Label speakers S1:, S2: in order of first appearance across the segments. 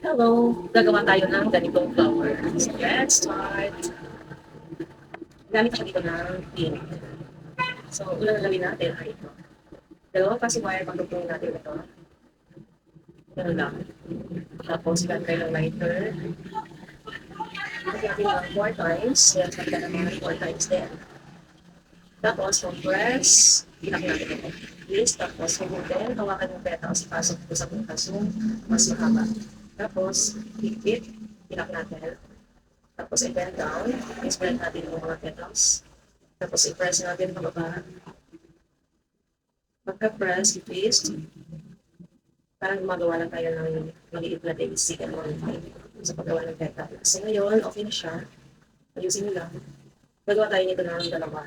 S1: Hello! Gagawa tayo ng ganitong flower. So, let's start. Gamit ako dito ng pink. So, unang gawin natin ay ito. Dalawang kasi wire pagtutulong natin ito. Ganun lang. Tapos, ilan kayo ng lighter. Lagyan natin ng 4 times. Kaya sabi ka naman 4 times din. Tapos, compress. Inak natin ito. Please, tapos, hugutin. Hawakan yung petals. Ipasok ito sa butas yung mas mahaba. Tapos, higpit. Inak natin. Tapos, i-bend down. I-spread natin yung mga petals. Tapos, i-press natin pababa. Pagka-press, i-twist. Parang gumagawa lang tayo ng maliit na daisy. Ganun. Sa paggawa ng petals. So, ngayon, okay na siya. Ayusin nyo lang. Gagawa tayo nito ng dalawa.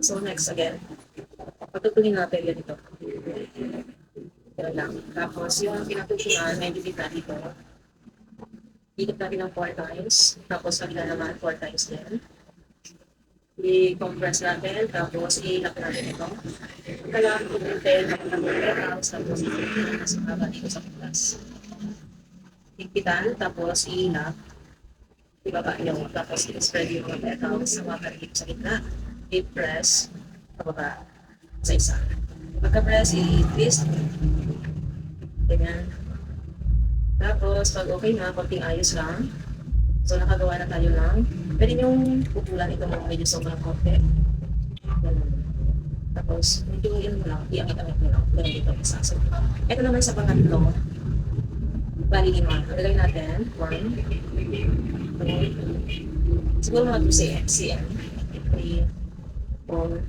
S1: So, next again. Patutulin natin yan ito. Ganun lang. Tapos, yung pinatutunan, medyo kita dito. Ikot natin ng 4 times. Tapos, kabila naman 4 times din. I-compress natin. Tapos, i-lock natin ito. Kailangan pumuntin ng petals. Tapos, i-compress ang haba dito sa butas. Higpitan. Tapos, i-lock. Ibaba nyo. Tapos, i-spread yung mga petals. Hawakan dito sa gitna. I-press. Pababa. Sa isa. Pagka-press, i-twist. Ganyan. Tapos, pag okay na, konting ayos lang. So, nakagawa na tayo ng, pwede niyong pupulan ito ng medyo sobrang konti. Ganun. Tapos, medyo yun mo lang, iangit-angit mo lang. Ganun dito isa. So, ito naman sa pangatlo, bali 5. Ang gagawin natin, 1, 2, siguro mga 2 cm, 3, 4,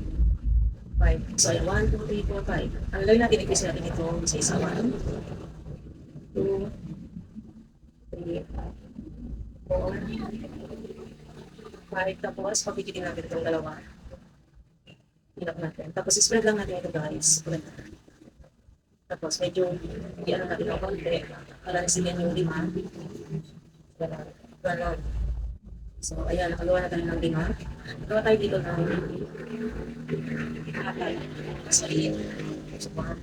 S1: 5. So, ayan, 1, 2, 3, 4, 5. Ang gagawin natin, i-quiz natin ito sa isa. 1, 2, 3, 4, 5. Tapos, papikitin natin itong dalawa. Hinap natin. Tapos, spread lang natin ito, guys. Tapos, medyo, i-ano natin ng konti. Balansin yung 5. Ganon. Ganon. So, ayan, nakagawa na tayo ng 5. Nagawa tayo dito ng 4. So, 8. So, 1,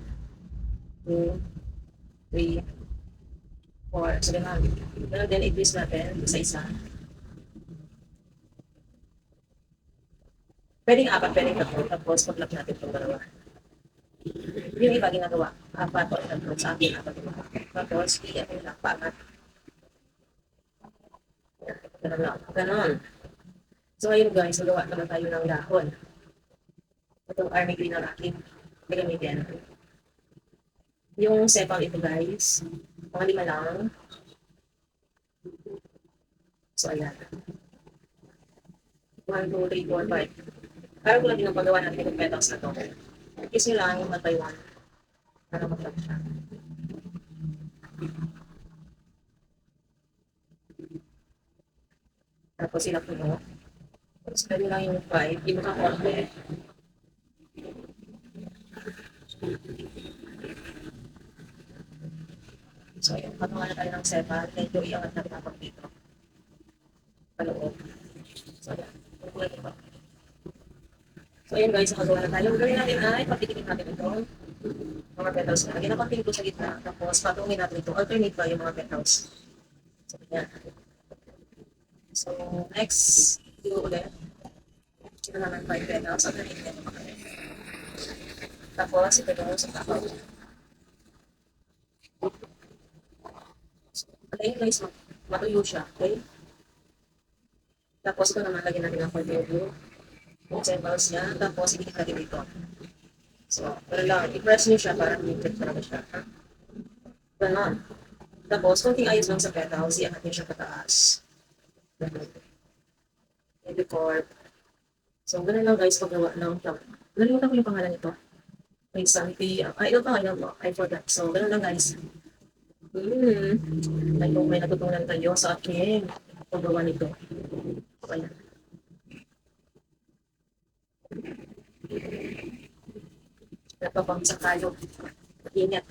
S1: 2, 3, 4. So, ganon. Ganon din, i-twist natin sa isa. Pwedeng 4, pwedeng 3. Tapos, pag-lock natin itong dalawa. Yung iba ginagawa, 4 o 3. Sa akin, 4 diba? Tapos, i-ano lang, paangat. Ganon lang. Ganon. So, ayun guys, magawa naman tayo ng dahon. Itong army green ng aking gagamitin. Yung sepal ito guys, mga 5 lang. So, ayan. 1, 2, 3, 4, 5. Parang tulad din ang paggawa natin ng petals na to. Kiss nyo lang yung matay 1. Para mag-lock siya. Tapos ilap nyo. Tapos pwede lang yung 5. Iba ka konti. So, ayan. Pagawa na tayo ng sepal. Medyo iangat natin ang dito. Paloob. So, ayan. Tulad ito. So, ayan guys, nakagawa na tayo. Gawin natin ay patikitin natin ito. Mga petals na. Lagyan na konting ito sa gitna. Tapos, patungin natin ito. Alternate ba yung mga petals? So, ayan. So, next, do ulit. Ito naman 5 petals. Alternate din mga petals. Tapos, ito doon sa takaw. Okay, guys, matuyo siya. Okay? Tapos, ito naman, lagyan natin ng cordial blue. Yung samples niya. Tapos, ibigit natin dito. So, pero lang, i-press niyo siya para muted talaga siya. Ha? Ganon. Tapos, konting ayos lang sa petals, iangat niyo siya pataas. Ganon. Maybe for. So, ganun lang guys, paggawa ng nalimutan ko yung pangalan nito. May something, ito pangalan mo, I forgot. So, ganun lang guys. Ay, kung may natutunan kayo sa akin, paggawa nito. Ayan. Napapangsa tayo. Ingat.